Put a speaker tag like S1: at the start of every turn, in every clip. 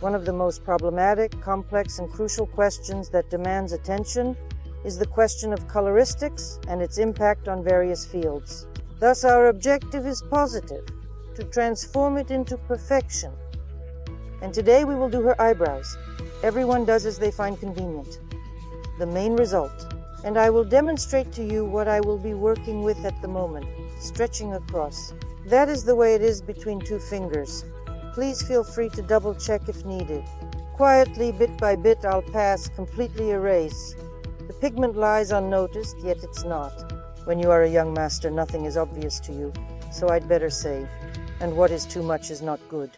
S1: One of the most problematic, complex, and crucial questions that demands attention is the question of coloristics and its impact on various fields. Thus, our objective is positive, to transform it into perfection. And today we will do her eyebrows. Everyone does as they find convenient. The main result. And I will demonstrate to you what I will be working with at the moment, stretching across. That is the way it is between two fingers. Please feel free to double check if needed. Quietly, bit by bit, I'll pass, completely erase. The pigment lies unnoticed, yet it's not. When you are a young master, nothing is obvious to you, so I'd better say, and what is too much is not good.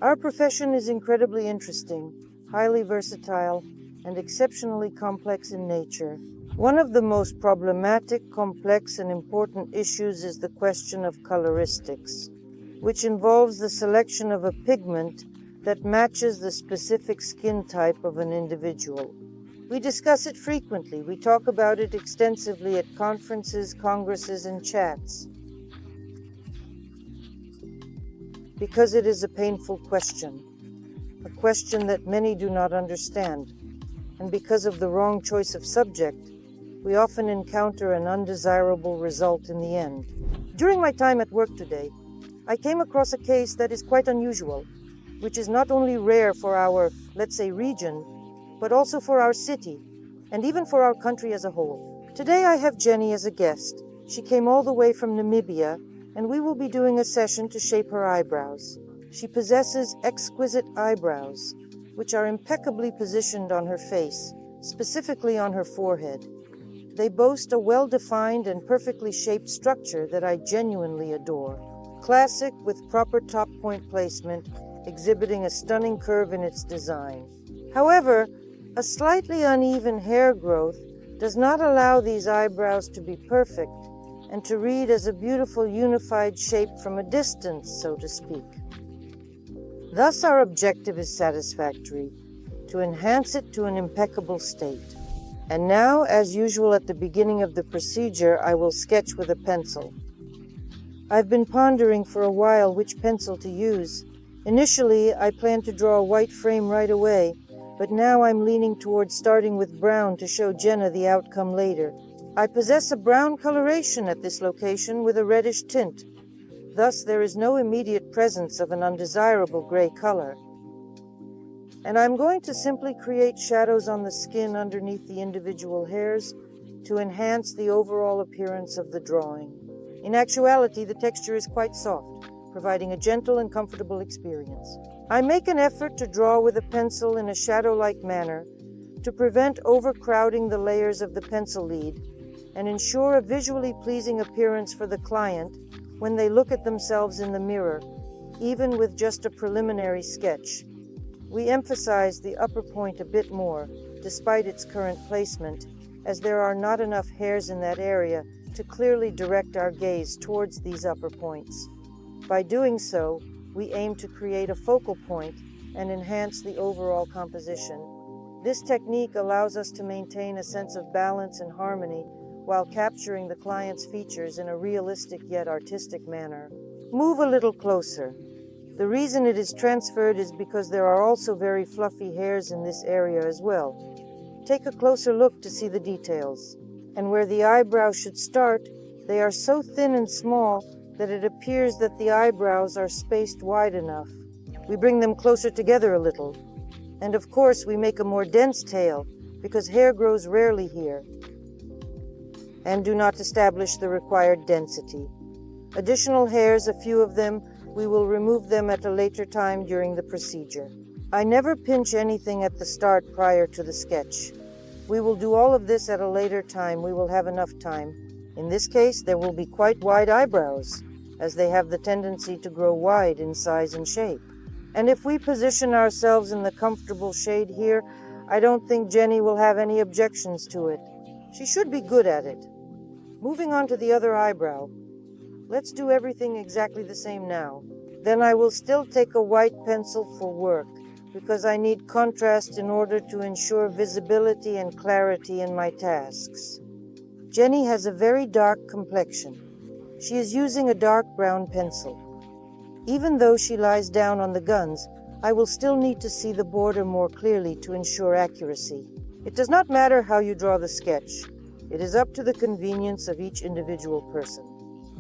S1: Our profession is incredibly interesting, highly versatile, and exceptionally complex in nature. One of the most problematic, complex, and important issues is the question of coloristics, which involves the selection of a pigment that matches the specific skin type of an individual. We discuss it frequently. We talk about it extensively at conferences, congresses, and chats. Because it is a painful question, a question that many do not understand, and because of the wrong choice of subject, we often encounter an undesirable result in the end. During my time at work today, I came across a case that is quite unusual, which is not only rare for our, let's say, region, but also for our city, and even for our country as a whole. Today I have Jenny as a guest. She came all the way from Namibia, and we will be doing a session to shape her eyebrows. She possesses exquisite eyebrows, which are impeccably positioned on her face, specifically on her forehead. They boast a well-defined and perfectly shaped structure that I genuinely adore. Classic with proper top point placement, exhibiting a stunning curve in its design. However, a slightly uneven hair growth does not allow these eyebrows to be perfect and to read as a beautiful unified shape from a distance, so to speak. Thus, our objective is satisfactory, to enhance it to an impeccable state. And now, as usual at the beginning of the procedure, I will sketch with a pencil. I've been pondering for a while which pencil to use. Initially, I planned to draw a white frame right away, but now I'm leaning towards starting with brown to show Jenna the outcome later. I possess a brown coloration at this location with a reddish tint. Thus, there is no immediate presence of an undesirable gray color. And I'm going to simply create shadows on the skin underneath the individual hairs to enhance the overall appearance of the drawing. In actuality, the texture is quite soft, providing a gentle and comfortable experience. I make an effort to draw with a pencil in a shadow-like manner to prevent overcrowding the layers of the pencil lead and ensure a visually pleasing appearance for the client when they look at themselves in the mirror, even with just a preliminary sketch. We emphasize the upper point a bit more, despite its current placement, as there are not enough hairs in that area to clearly direct our gaze towards these upper points. By doing so, we aim to create a focal point and enhance the overall composition. This technique allows us to maintain a sense of balance and harmony while capturing the client's features in a realistic yet artistic manner. Move a little closer. The reason it is transferred is because there are also very fluffy hairs in this area as well. Take a closer look to see the details. And where the eyebrow should start, they are so thin and small that it appears that the eyebrows are spaced wide enough. We bring them closer together a little. And of course, we make a more dense tail because hair grows rarely here and do not establish the required density. Additional hairs, a few of them, we will remove them at a later time during the procedure. I never pinch anything at the start prior to the sketch. We will do all of this at a later time. We will have enough time. In this case, there will be quite wide eyebrows, as they have the tendency to grow wide in size and shape. And if we position ourselves in the comfortable shade here, I don't think Jenny will have any objections to it. She should be good at it. Moving on to the other eyebrow. Let's do everything exactly the same now. Then I will still take a white pencil for work, because I need contrast in order to ensure visibility and clarity in my tasks. Jenny has a very dark complexion. She is using a dark brown pencil. Even though she lies down on the guns, I will still need to see the border more clearly to ensure accuracy. It does not matter how you draw the sketch. It is up to the convenience of each individual person.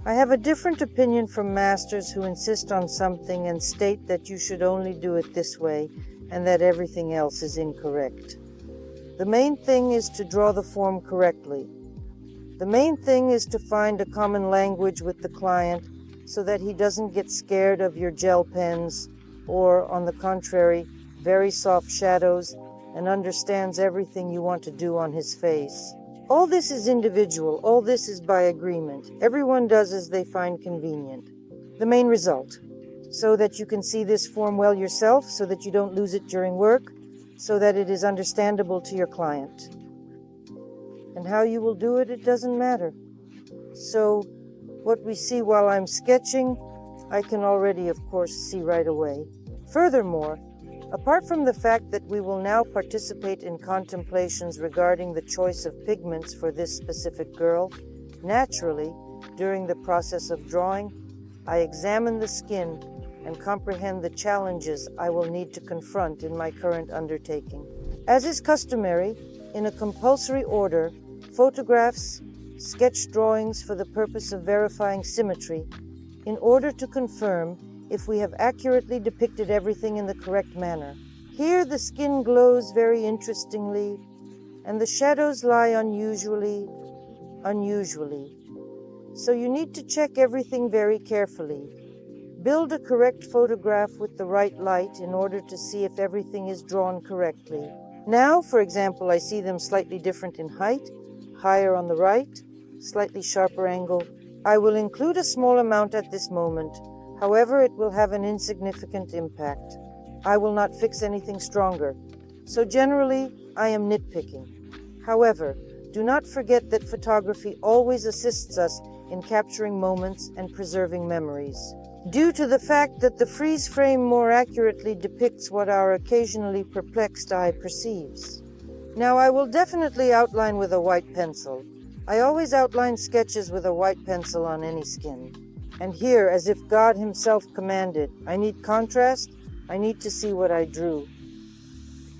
S1: I have a different opinion from masters who insist on something and state that you should only do it this way and that everything else is incorrect. The main thing is to draw the form correctly. The main thing is to find a common language with the client so that he doesn't get scared of your gel pens or, on the contrary, very soft shadows and understands everything you want to do on his face. All this is individual. All this is by agreement. Everyone does as they find convenient. The main result, so that you can see this form well yourself, so that you don't lose it during work, so that it is understandable to your client. And how you will do it, it doesn't matter. So, what we see while I'm sketching, I can already, of course, see right away. Furthermore, apart from the fact that we will now participate in contemplations regarding the choice of pigments for this specific girl, naturally, during the process of drawing, I examine the skin and comprehend the challenges I will need to confront in my current undertaking. As is customary, in a compulsory order, photographs, sketch drawings for the purpose of verifying symmetry, in order to confirm if we have accurately depicted everything in the correct manner. Here the skin glows very interestingly, and the shadows lie unusually. So you need to check everything very carefully. Build a correct photograph with the right light in order to see if everything is drawn correctly. Now, for example, I see them slightly different in height, higher on the right, slightly sharper angle. I will include a small amount at this moment. However, it will have an insignificant impact. I will not fix anything stronger. So generally, I am nitpicking. However, do not forget that photography always assists us in capturing moments and preserving memories. Due to the fact that the freeze frame more accurately depicts what our occasionally perplexed eye perceives. Now, I will definitely outline with a white pencil. I always outline sketches with a white pencil on any skin. And here, as if God himself commanded, I need contrast, I need to see what I drew.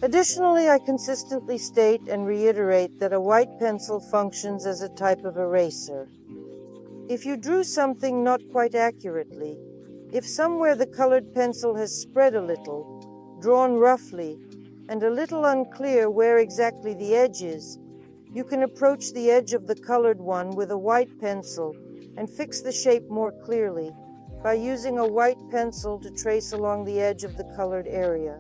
S1: Additionally, I consistently state and reiterate that a white pencil functions as a type of eraser. If you drew something not quite accurately, if somewhere the colored pencil has spread a little, drawn roughly, and a little unclear where exactly the edge is, you can approach the edge of the colored one with a white pencil and fix the shape more clearly by using a white pencil to trace along the edge of the colored area,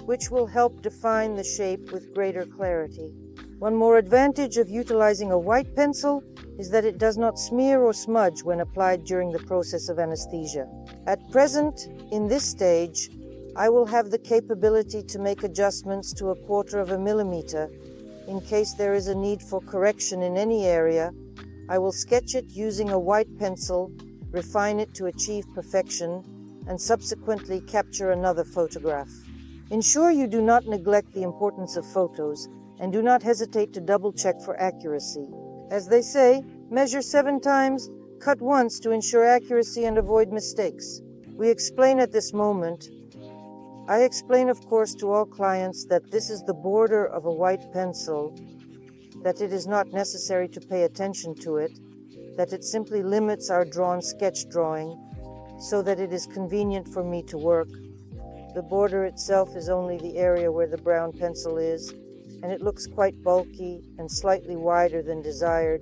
S1: which will help define the shape with greater clarity. One more advantage of utilizing a white pencil is that it does not smear or smudge when applied during the process of anesthesia. At present, in this stage, I will have the capability to make adjustments to 1/4 millimeter in case there is a need for correction in any area. I will sketch it using a white pencil, refine it to achieve perfection, and subsequently capture another photograph. Ensure you do not neglect the importance of photos, and do not hesitate to double-check for accuracy. As they say, measure 7 times, cut once to ensure accuracy and avoid mistakes. We explain at this moment. I explain, of course, to all clients that this is the border of a white pencil, that it is not necessary to pay attention to it, that it simply limits our drawn sketch drawing so that it is convenient for me to work. The border itself is only the area where the brown pencil is, and it looks quite bulky and slightly wider than desired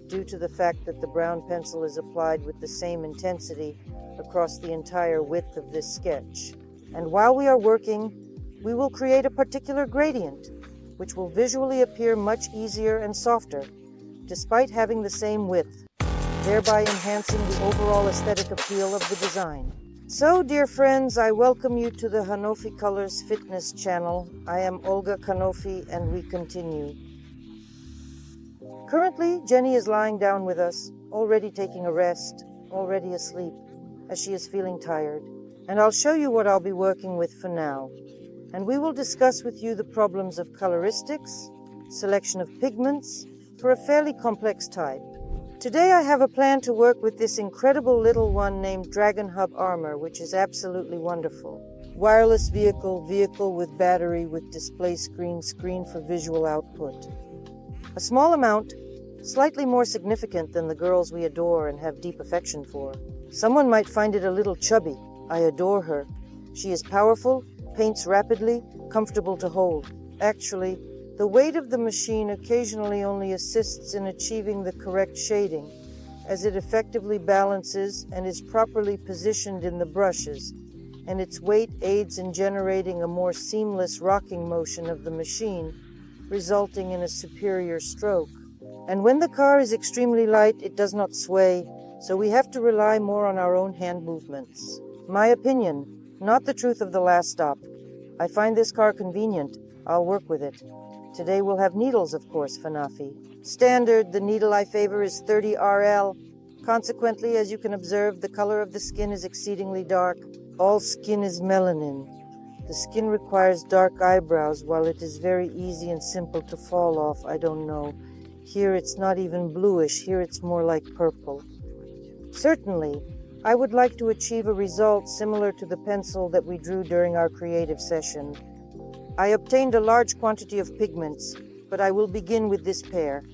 S1: due to the fact that the brown pencil is applied with the same intensity across the entire width of this sketch. And while we are working, we will create a particular gradient, which will visually appear much easier and softer, despite having the same width, thereby enhancing the overall aesthetic appeal of the design. So, dear friends, I welcome you to the Hanafy Colors Fitness channel. I am Olga Hanafy, and we continue. Currently, Jenny is lying down with us, already taking a rest, already asleep, as she is feeling tired. And I'll show you what I'll be working with for now. And we will discuss with you the problems of coloristics, selection of pigments, for a fairly complex type. Today I have a plan to work with this incredible little one named Dragon Hub Armor, which is absolutely wonderful. Wireless vehicle with battery with display screen for visual output. A small amount, slightly more significant than the girls we adore and have deep affection for. Someone might find it a little chubby. I adore her. She is powerful, paints rapidly, comfortable to hold. Actually, the weight of the machine occasionally only assists in achieving the correct shading, as it effectively balances and is properly positioned in the brushes, and its weight aids in generating a more seamless rocking motion of the machine, resulting in a superior stroke. And when the car is extremely light, it does not sway, so we have to rely more on our own hand movements. My opinion, not the truth of the last stop. I find this car convenient. I'll work with it. Today we'll have needles, of course, Hanafy. Standard, the needle I favor is 30 RL. Consequently, as you can observe, the color of the skin is exceedingly dark. All skin is melanin. The skin requires dark eyebrows, while it is very easy and simple to fall off. I don't know. Here it's not even bluish. Here it's more like purple. Certainly, I would like to achieve a result similar to the pencil that we drew during our creative session. I obtained a large quantity of pigments, but I will begin with this pair.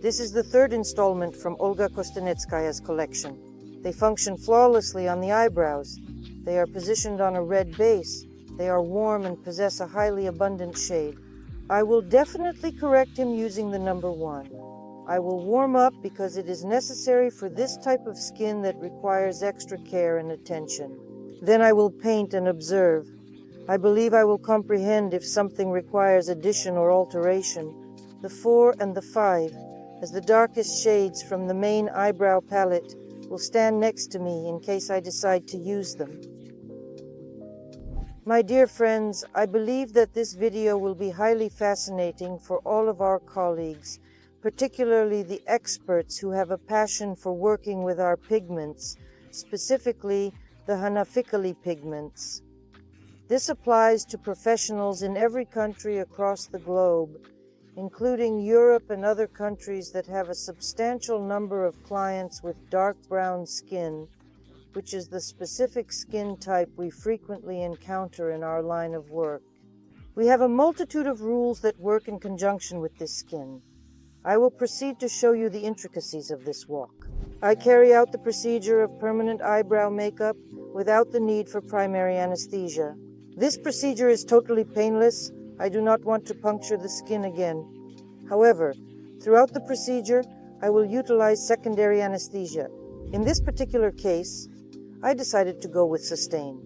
S1: This is the third installment from Olga Kostanetskaya's collection. They function flawlessly on the eyebrows. They are positioned on a red base. They are warm and possess a highly abundant shade. I will definitely correct him using the number 1. I will warm up because it is necessary for this type of skin that requires extra care and attention. Then I will paint and observe. I believe I will comprehend if something requires addition or alteration. The 4 and the 5, as the darkest shades from the main eyebrow palette, will stand next to me in case I decide to use them. My dear friends, I believe that this video will be highly fascinating for all of our colleagues, particularly the experts who have a passion for working with our pigments, specifically the Hanafy pigments. This applies to professionals in every country across the globe, including Europe and other countries that have a substantial number of clients with dark brown skin, which is the specific skin type we frequently encounter in our line of work. We have a multitude of rules that work in conjunction with this skin. I will proceed to show you the intricacies of this walk. I carry out the procedure of permanent eyebrow makeup without the need for primary anesthesia. This procedure is totally painless. I do not want to puncture the skin again. However, throughout the procedure, I will utilize secondary anesthesia. In this particular case, I decided to go with Sustain.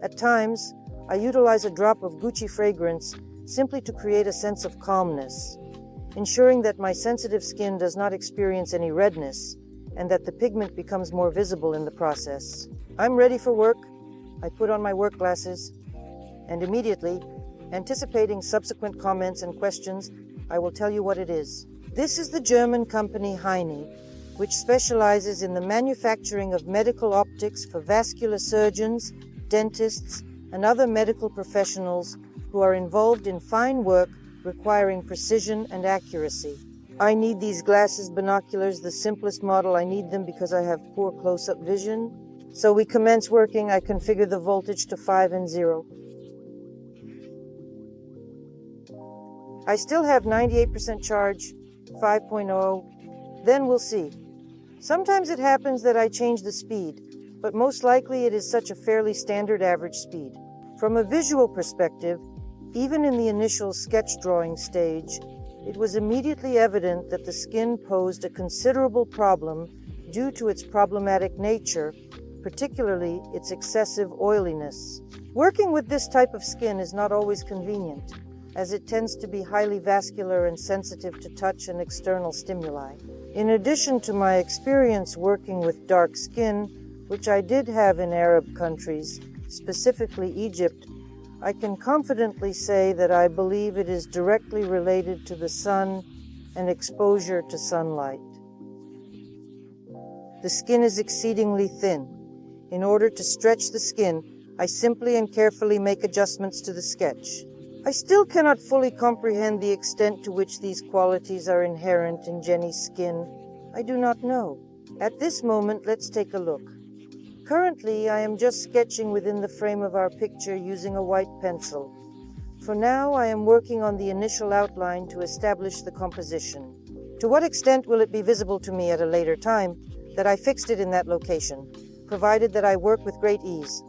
S1: At times, I utilize a drop of Gucci fragrance simply to create a sense of calmness, ensuring that my sensitive skin does not experience any redness and that the pigment becomes more visible in the process. I'm ready for work. I put on my work glasses, and immediately, anticipating subsequent comments and questions, I will tell you what it is. This is the German company Heine, which specializes in the manufacturing of medical optics for vascular surgeons, dentists, and other medical professionals who are involved in fine work requiring precision and accuracy. I need these glasses, binoculars, the simplest model. I need them because I have poor close-up vision. So we commence working. I configure the voltage to 5 and 0. I still have 98% charge, 5.0. Then we'll see. Sometimes it happens that I change the speed, but most likely it is such a fairly standard average speed. From a visual perspective, even in the initial sketch drawing stage, it was immediately evident that the skin posed a considerable problem due to its problematic nature, particularly its excessive oiliness. Working with this type of skin is not always convenient, as it tends to be highly vascular and sensitive to touch and external stimuli. In addition to my experience working with dark skin, which I did have in Arab countries, specifically Egypt, I can confidently say that I believe it is directly related to the sun and exposure to sunlight. The skin is exceedingly thin. In order to stretch the skin, I simply and carefully make adjustments to the sketch. I still cannot fully comprehend the extent to which these qualities are inherent in Jenny's skin. I do not know. At this moment, let's take a look. Currently, I am just sketching within the frame of our picture using a white pencil. For now, I am working on the initial outline to establish the composition. To what extent will it be visible to me at a later time that I fixed it in that location, provided that I work with great ease?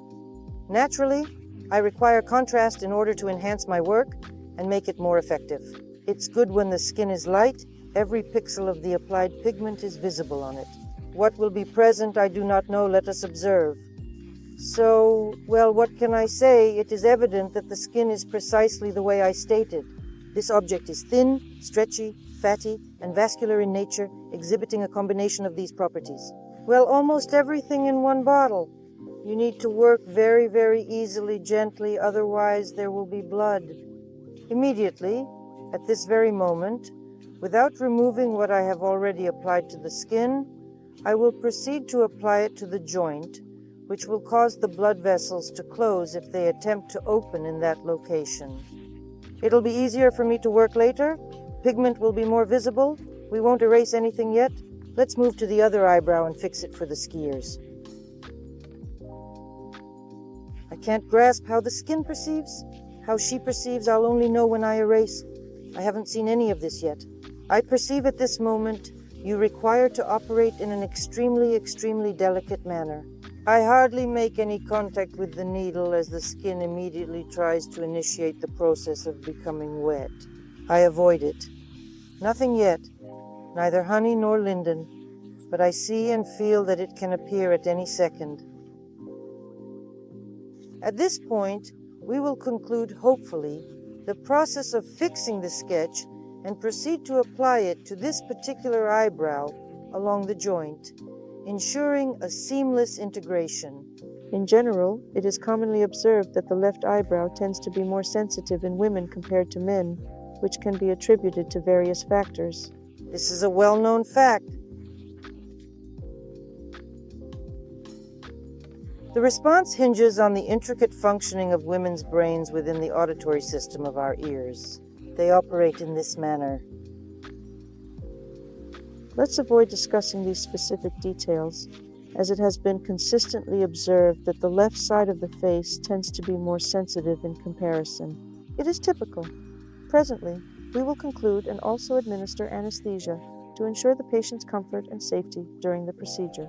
S1: Naturally, I require contrast in order to enhance my work and make it more effective. It's good when the skin is light, every pixel of the applied pigment is visible on it. What will be present, I do not know, let us observe. So, well, what can I say? It is evident that the skin is precisely the way I stated. This object is thin, stretchy, fatty, and vascular in nature, exhibiting a combination of these properties. Well, almost everything in one bottle. You need to work very, very easily, gently, otherwise there will be blood. Immediately, at this very moment, without removing what I have already applied to the skin, I will proceed to apply it to the joint, which will cause the blood vessels to close if they attempt to open in that location. It'll be easier for me to work later. Pigment will be more visible. We won't erase anything yet. Let's move to the other eyebrow and fix it for the skiers. I can't grasp how the skin perceives. How she perceives, I'll only know when I erase. I haven't seen any of this yet. I perceive at this moment you require to operate in an extremely, extremely delicate manner. I hardly make any contact with the needle as the skin immediately tries to initiate the process of becoming wet. I avoid it. Nothing yet, neither honey nor linden, but I see and feel that it can appear at any second. At this point, we will conclude, hopefully, the process of fixing the sketch and proceed to apply it to this particular eyebrow along the joint, ensuring a seamless integration. In general, it is commonly observed that the left eyebrow tends to be more sensitive in women compared to men, which can be attributed to various factors. This is a well-known fact. The response hinges on the intricate functioning of women's brains within the auditory system of our ears. They operate in this manner. Let's avoid discussing these specific details, as it has been consistently observed that the left side of the face tends to be more sensitive in comparison. It is typical. Presently, we will conclude and also administer anesthesia to ensure the patient's comfort and safety during the procedure.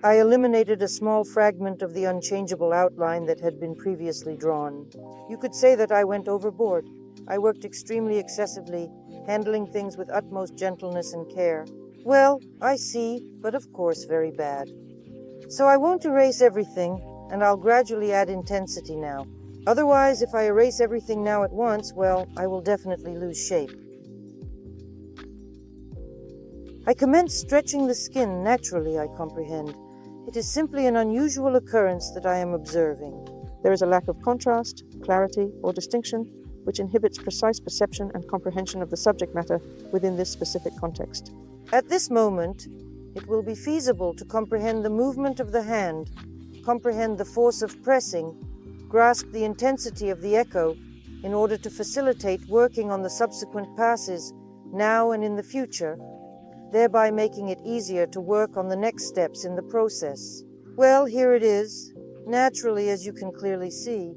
S1: I eliminated a small fragment of the unchangeable outline that had been previously drawn. You could say that I went overboard. I worked extremely excessively, handling things with utmost gentleness and care. Well, I see, but of course very bad. So I won't erase everything, and I'll gradually add intensity now. Otherwise, if I erase everything now at once, well, I will definitely lose shape. I commence stretching the skin naturally, I comprehend. It is simply an unusual occurrence that I am observing. There is a lack of contrast, clarity, or distinction, which inhibits precise perception and comprehension of the subject matter within this specific context. At this moment, it will be feasible to comprehend the movement of the hand, comprehend the force of pressing, grasp the intensity of the echo in order to facilitate working on the subsequent passes now and in the future, thereby making it easier to work on the next steps in the process. Well, here it is. Naturally, as you can clearly see,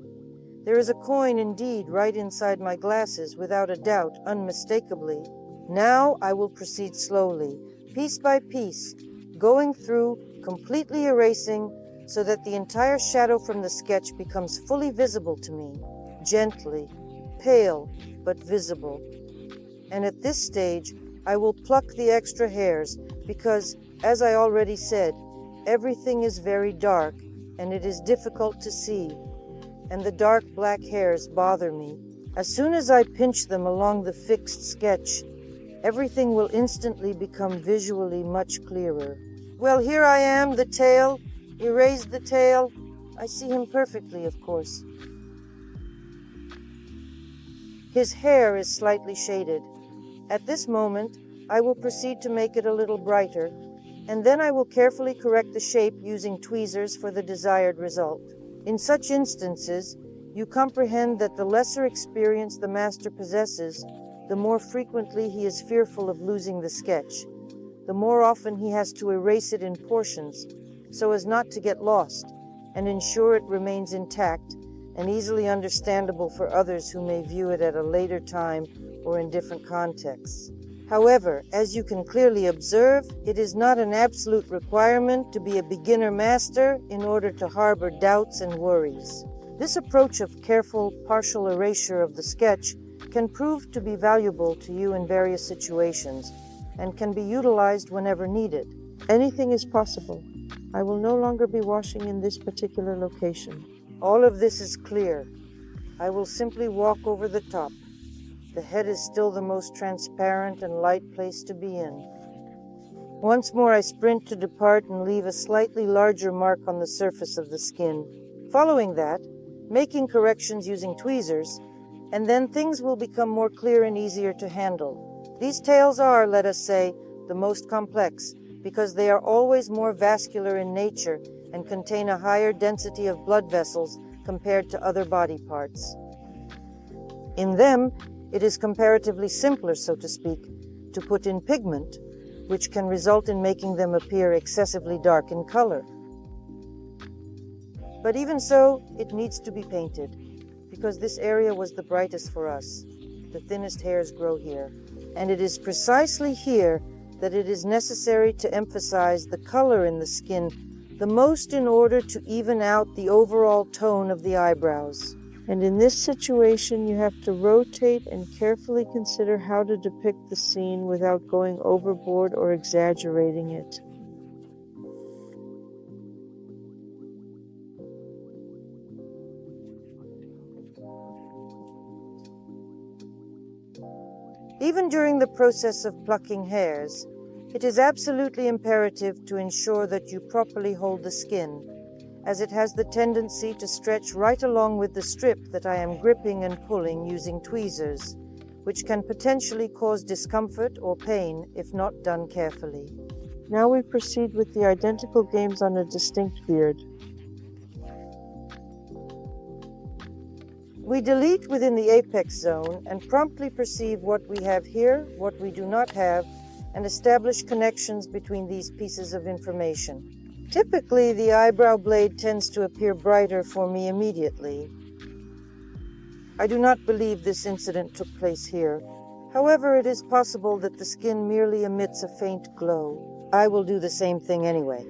S1: there is a coin indeed right inside my glasses, without a doubt, unmistakably. Now I will proceed slowly, piece by piece, going through, completely erasing, so that the entire shadow from the sketch becomes fully visible to me, gently, pale, but visible. And at this stage, I will pluck the extra hairs because, as I already said, everything is very dark and it is difficult to see, and the dark black hairs bother me. As soon as I pinch them along the fixed sketch, everything will instantly become visually much clearer. Well, here I am, the tail. Erase the tail. I see him perfectly, of course. His hair is slightly shaded. At this moment, I will proceed to make it a little brighter, and then I will carefully correct the shape using tweezers for the desired result. In such instances, you comprehend that the lesser experience the master possesses the more frequently he is fearful of losing the sketch. The more often he has to erase it in portions so as not to get lost and ensure it remains intact and easily understandable for others who may view it at a later time or in different contexts. However, as you can clearly observe, it is not an absolute requirement to be a beginner master in order to harbor doubts and worries. This approach of careful, partial erasure of the sketch can prove to be valuable to you in various situations and can be utilized whenever needed. Anything is possible. I will no longer be washing in this particular location. All of this is clear. I will simply walk over the top. The head is still the most transparent and light place to be in. Once more I sprint to depart and leave a slightly larger mark on the surface of the skin. Following that, making corrections using tweezers, and then things will become more clear and easier to handle. These tails are, let us say, the most complex, because they are always more vascular in nature and contain a higher density of blood vessels compared to other body parts. In them, it is comparatively simpler, so to speak, to put in pigment, which can result in making them appear excessively dark in color. But even so, it needs to be painted, because this area was the brightest for us. The thinnest hairs grow here, and it is precisely here that it is necessary to emphasize the color in the skin the most in order to even out the overall tone of the eyebrows. And in this situation, you have to rotate and carefully consider how to depict the scene without going overboard or exaggerating it. Even during the process of plucking hairs, it is absolutely imperative to ensure that you properly hold the skin, as it has the tendency to stretch right along with the strip that I am gripping and pulling using tweezers, which can potentially cause discomfort or pain if not done carefully. Now we proceed with the identical games on a distinct beard. We delete within the apex zone and promptly perceive what we have here, what we do not have, and establish connections between these pieces of information. Typically, the eyebrow blade tends to appear brighter for me immediately. I do not believe this incident took place here. However, it is possible that the skin merely emits a faint glow. I will do the same thing anyway.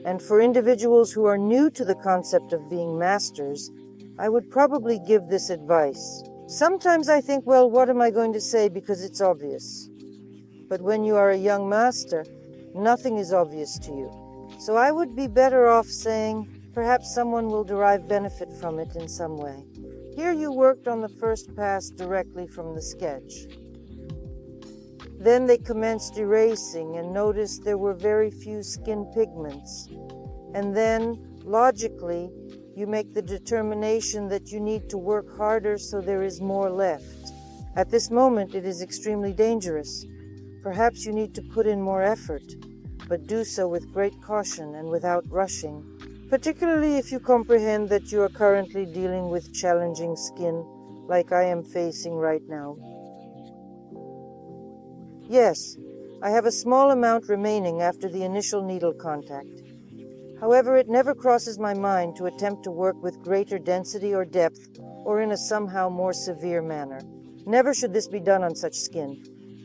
S1: And for individuals who are new to the concept of being masters, I would probably give this advice. Sometimes I think, well, what am I going to say because it's obvious? But when you are a young master, nothing is obvious to you. So I would be better off saying, perhaps someone will derive benefit from it in some way. Here you worked on the first pass directly from the sketch. Then they commenced erasing and noticed there were very few skin pigments. And then, logically, you make the determination that you need to work harder so there is more left. At this moment, it is extremely dangerous. Perhaps you need to put in more effort, but do so with great caution and without rushing, particularly if you comprehend that you are currently dealing with challenging skin like I am facing right now. Yes, I have a small amount remaining after the initial needle contact. However, it never crosses my mind to attempt to work with greater density or depth or in a somehow more severe manner. Never should this be done on such skin.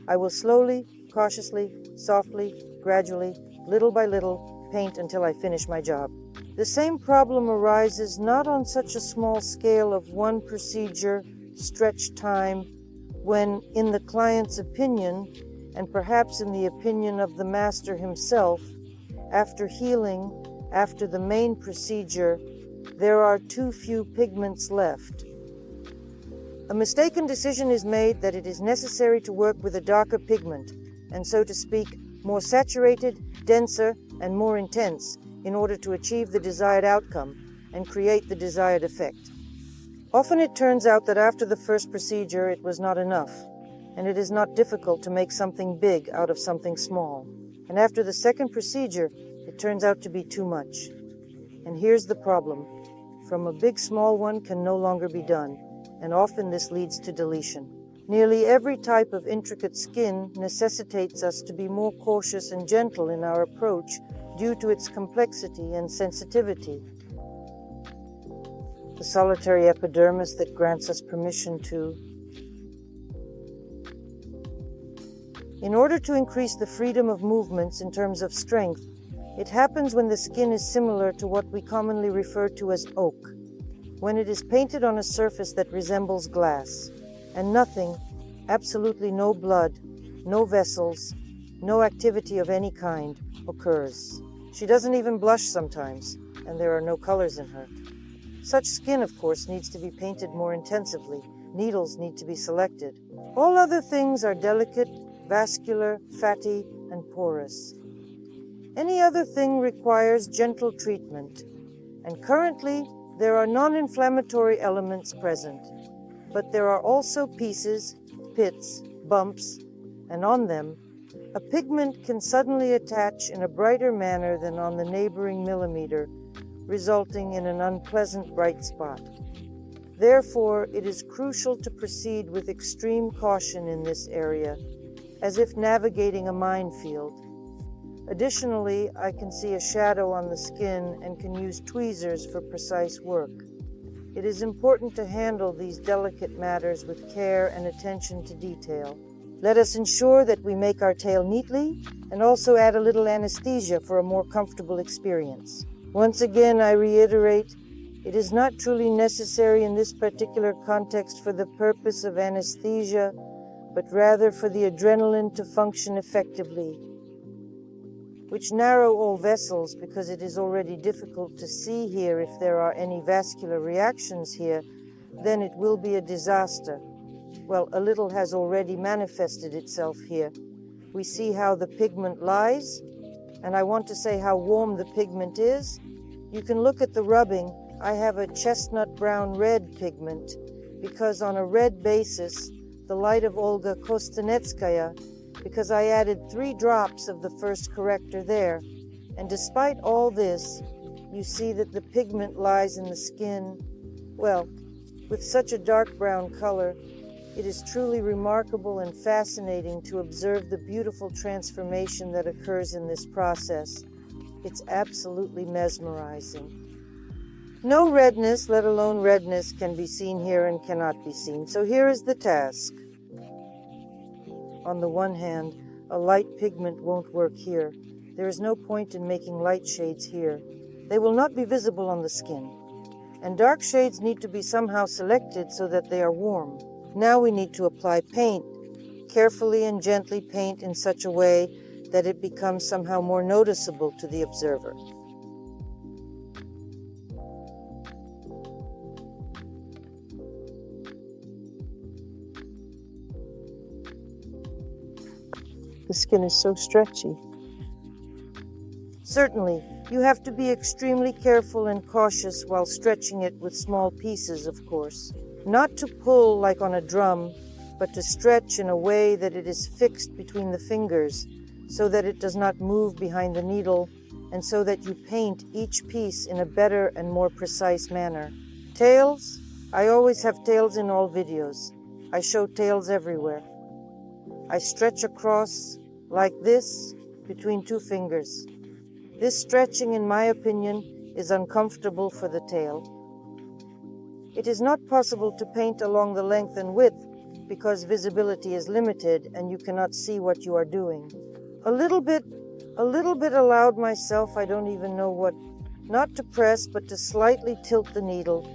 S1: I will slowly, cautiously, softly, gradually, little by little, paint until I finish my job. The same problem arises not on such a small scale of one procedure, stretch time, when, in the client's opinion, and perhaps in the opinion of the master himself, after healing, after the main procedure, there are too few pigments left. A mistaken decision is made that it is necessary to work with a darker pigment, and so to speak, more saturated, denser, and more intense in order to achieve the desired outcome and create the desired effect. Often it turns out that after the first procedure it was not enough, and it is not difficult to make something big out of something small. And after the second procedure, it turns out to be too much. And here's the problem. from a big small one can no longer be done, and often this leads to deletion. Nearly every type of intricate skin necessitates us to be more cautious and gentle in our approach due to its complexity and sensitivity. The solitary epidermis that grants us permission to. In order to increase the freedom of movements in terms of strength, it happens when the skin is similar to what we commonly refer to as oak, when it is painted on a surface that resembles glass, and nothing, absolutely no blood, no vessels, no activity of any kind occurs. She doesn't even blush sometimes, and there are no colors in her. Such skin, of course, needs to be painted more intensively. Needles need to be selected. All other things are delicate, vascular, fatty, and porous. Any other thing requires gentle treatment, and currently there are non-inflammatory elements present, but there are also pieces, pits, bumps, and on them, a pigment can suddenly attach in a brighter manner than on the neighboring millimeter, resulting in an unpleasant bright spot. Therefore, it is crucial to proceed with extreme caution in this area, as if navigating a minefield. Additionally, I can see a shadow on the skin and can use tweezers for precise work. It is important to handle these delicate matters with care and attention to detail. Let us ensure that we make our tail neatly and also add a little anesthesia for a more comfortable experience. Once again, I reiterate, it is not truly necessary in this particular context for the purpose of anesthesia, but rather for the adrenaline to function effectively, which narrow all vessels because it is already difficult to see here if there are any vascular reactions here, then it will be a disaster. Well, a little has already manifested itself here. We see how the pigment lies, and I want to say how warm the pigment is. You can look at the rubbing. I have a chestnut brown red pigment because on a red basis, the light of Olga Kostanetskaya, because I added 3 drops of the first corrector there. And despite all this, you see that the pigment lies in the skin. Well, with such a dark brown color, it is truly remarkable and fascinating to observe the beautiful transformation that occurs in this process. It's absolutely mesmerizing. No redness, let alone redness, can be seen here and cannot be seen. So here is the task. On the one hand, a light pigment won't work here. There is no point in making light shades here. They will not be visible on the skin. And dark shades need to be somehow selected so that they are warm. Now we need to apply paint. Carefully and gently paint in such a way that it becomes somehow more noticeable to the observer. The skin is so stretchy. Certainly, you have to be extremely careful and cautious while stretching it with small pieces, of course. Not to pull like on a drum, but to stretch in a way that it is fixed between the fingers, so that it does not move behind the needle, and so that you paint each piece in a better and more precise manner. Tails? I always have tails in all videos. I show tails everywhere. I stretch across like this between 2 fingers. This stretching, in my opinion, is uncomfortable for the tail. It is not possible to paint along the length and width because visibility is limited and you cannot see what you are doing. A little bit allowed myself, I don't even know what, not to press but to slightly tilt the needle.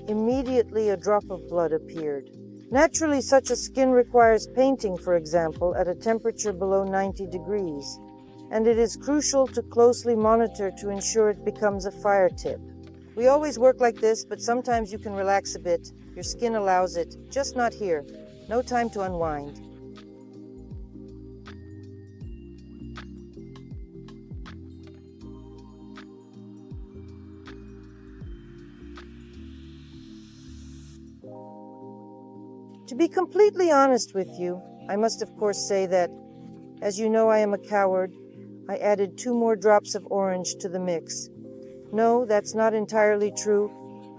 S1: Immediately a drop of blood appeared. Naturally, such a skin requires painting, for example, at a temperature below 90 degrees, and it is crucial to closely monitor to ensure it becomes a fire tip. We always work like this, but sometimes you can relax a bit. Your skin allows it, just not here. No time to unwind. To be completely honest with you, I must of course say that, as you know I am a coward, I added 2 more drops of orange to the mix. No, that's not entirely true.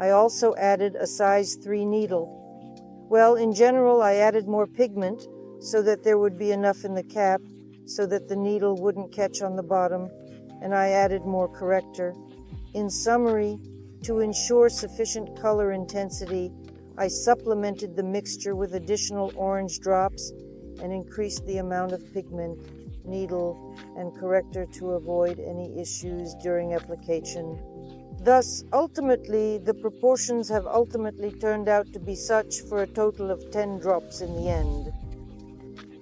S1: I also added a size 3 needle. Well, in general, I added more pigment so that there would be enough in the cap so that the needle wouldn't catch on the bottom, and I added more corrector. In summary, to ensure sufficient color intensity, I supplemented the mixture with additional orange drops and increased the amount of pigment, needle, and corrector to avoid any issues during application. Thus, ultimately, the proportions have ultimately turned out to be such for a total of 10 drops in the end.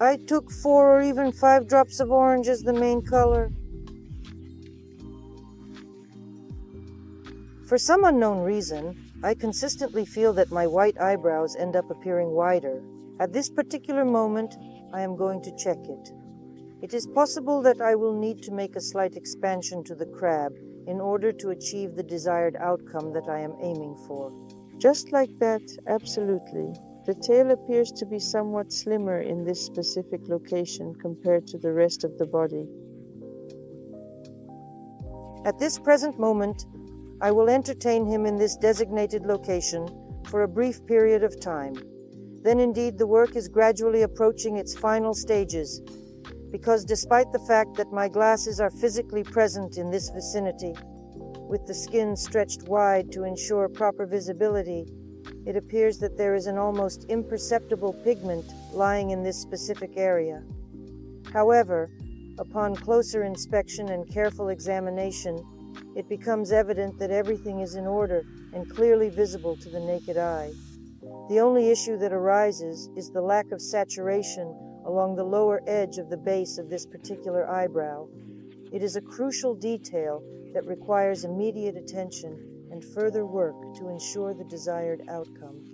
S1: I took 4 or even 5 drops of orange as the main color. For some unknown reason, I consistently feel that my white eyebrows end up appearing wider. At this particular moment, I am going to check it. It is possible that I will need to make a slight expansion to the crab in order to achieve the desired outcome that I am aiming for.
S2: Just like that, absolutely. The tail appears to be somewhat slimmer in this specific location compared to the rest of the body.
S1: At this present moment, I will entertain him in this designated location for a brief period of time. Then indeed the work is gradually approaching its final stages, because despite the fact that my glasses are physically present in this vicinity, with the skin stretched wide to ensure proper visibility, it appears that there is an almost imperceptible pigment lying in this specific area. However, upon closer inspection and careful examination, it becomes evident that everything is in order and clearly visible to the naked eye. The only issue that arises is the lack of saturation along the lower edge of the base of this particular eyebrow. It is a crucial detail that requires immediate attention and further work to ensure the desired outcome.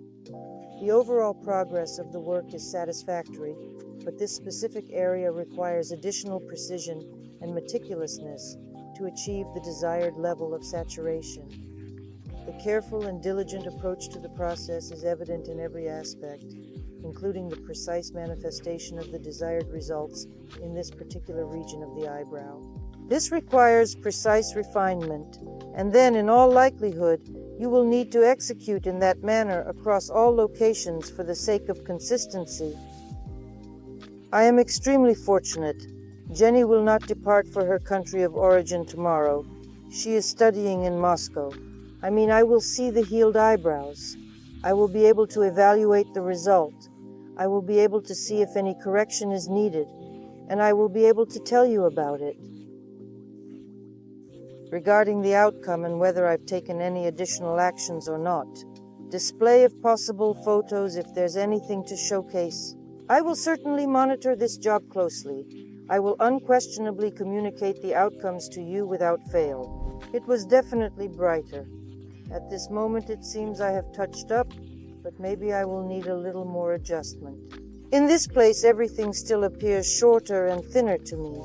S1: The overall progress of the work is satisfactory, but this specific area requires additional precision and meticulousness to achieve the desired level of saturation. The careful and diligent approach to the process is evident in every aspect, including the precise manifestation of the desired results in this particular region of the eyebrow. This requires precise refinement, and then, in all likelihood, you will need to execute in that manner across all locations for the sake of consistency. I am extremely fortunate. Jenny will not depart for her country of origin tomorrow. She is studying in Moscow. I will see the healed eyebrows. I will be able to evaluate the result. I will be able to see if any correction is needed, and I will be able to tell you about it. Regarding the outcome and whether I've taken any additional actions or not, display if possible photos if there's anything to showcase. I will certainly monitor this job closely. I will unquestionably communicate the outcomes to you without fail. It was definitely brighter. At this moment it seems I have touched up, but maybe I will need a little more adjustment. In this place everything still appears shorter and thinner to me.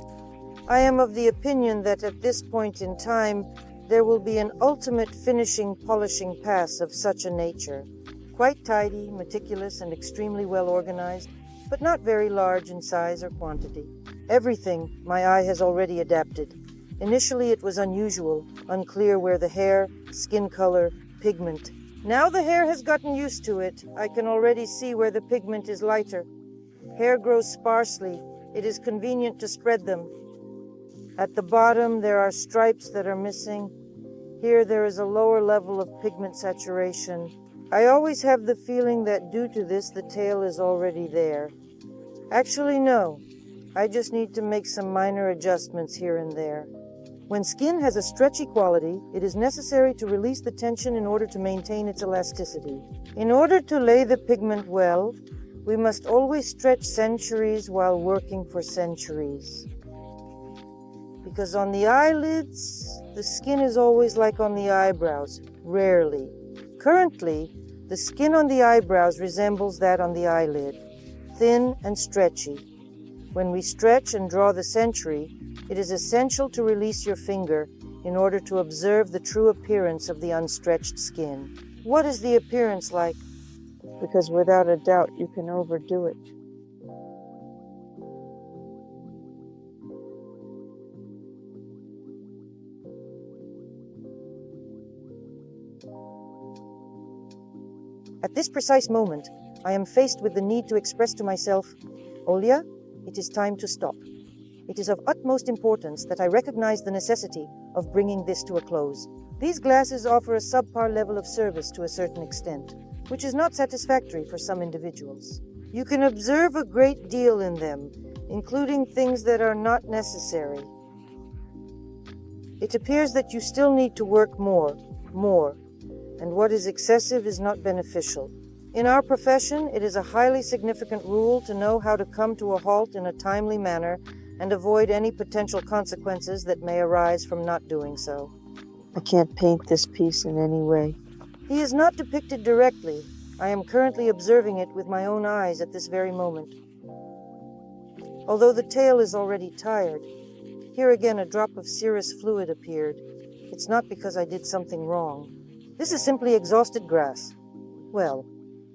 S1: I am of the opinion that at this point in time there will be an ultimate finishing polishing pass of such a nature. Quite tidy, meticulous, and extremely well organized, but not very large in size or quantity. Everything my eye has already adapted. Initially it was unusual, unclear where the hair, skin color, pigment. Now the hair has gotten used to it. I can already see where the pigment is lighter. Hair grows sparsely. It is convenient to spread them. At the bottom there are stripes that are missing. Here there is a lower level of pigment saturation. I always have the feeling that due to this the tail is already there. Actually, no. I just need to make some minor adjustments here and there. When skin has a stretchy quality, it is necessary to release the tension in order to maintain its elasticity. In order to lay the pigment well, we must always stretch centuries while working for centuries. Because on the eyelids, the skin is always like on the eyebrows, rarely. Currently, the skin on the eyebrows resembles that on the eyelid, thin and stretchy. When we stretch and draw the century, it is essential to release your finger in order to observe the true appearance of the unstretched skin. What is the appearance like?
S2: Because without a doubt you can overdo it.
S1: At this precise moment, I am faced with the need to express to myself, Olga, it is time to stop. It is of utmost importance that I recognize the necessity of bringing this to a close. These glasses offer a subpar level of service to a certain extent, which is not satisfactory for some individuals. You can observe a great deal in them, including things that are not necessary. It appears that you still need to work more, and what is excessive is not beneficial. In our profession, it is a highly significant rule to know how to come to a halt in a timely manner and avoid any potential consequences that may arise from not doing so.
S2: I can't paint this piece in any way.
S1: He is not depicted directly. I am currently observing it with my own eyes at this very moment. Although the tail is already tired, here again a drop of serous fluid appeared. It's not because I did something wrong. This is simply exhausted grass. Well,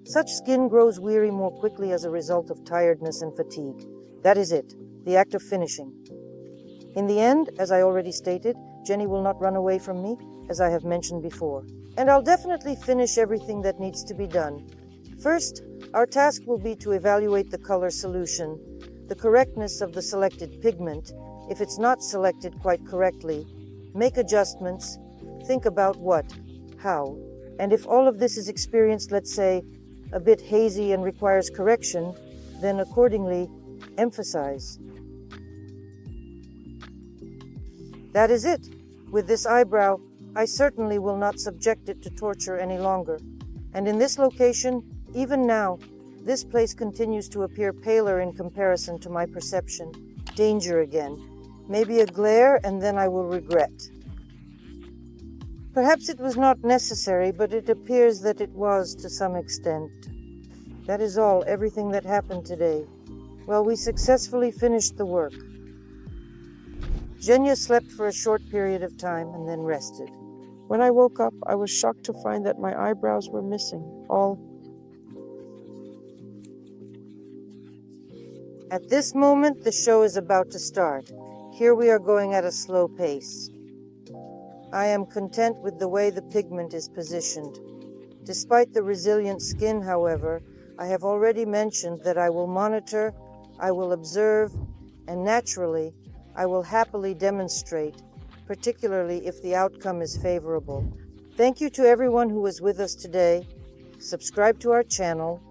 S1: such skin grows weary more quickly as a result of tiredness and fatigue. That is it, the act of finishing. In the end, as I already stated, Jenny will not run away from me, as I have mentioned before. And I'll definitely finish everything that needs to be done. First, our task will be to evaluate the color solution, the correctness of the selected pigment, if it's not selected quite correctly, make adjustments, think about what, how, and if all of this is experienced, let's say, a bit hazy and requires correction, then accordingly, emphasize. That is it. With this eyebrow, I certainly will not subject it to torture any longer. And in this location, even now, this place continues to appear paler in comparison to my perception. Danger again. Maybe a glare, and then I will regret. Perhaps it was not necessary, but it appears that it was to some extent. That is all, everything that happened today. Well, we successfully finished the work. Zhenya slept for a short period of time and then rested.
S2: When I woke up, I was shocked to find that my eyebrows were missing. All.
S1: At this moment, the show is about to start. Here we are going at a slow pace. I am content with the way the pigment is positioned. Despite the resilient skin, however, I have already mentioned that I will monitor, I will observe, and naturally, I will happily demonstrate, particularly if the outcome is favorable. Thank you to everyone who was with us today. Subscribe to our channel,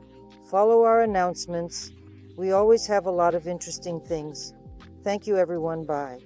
S1: follow our announcements. We always have a lot of interesting things. Thank you, everyone. Bye.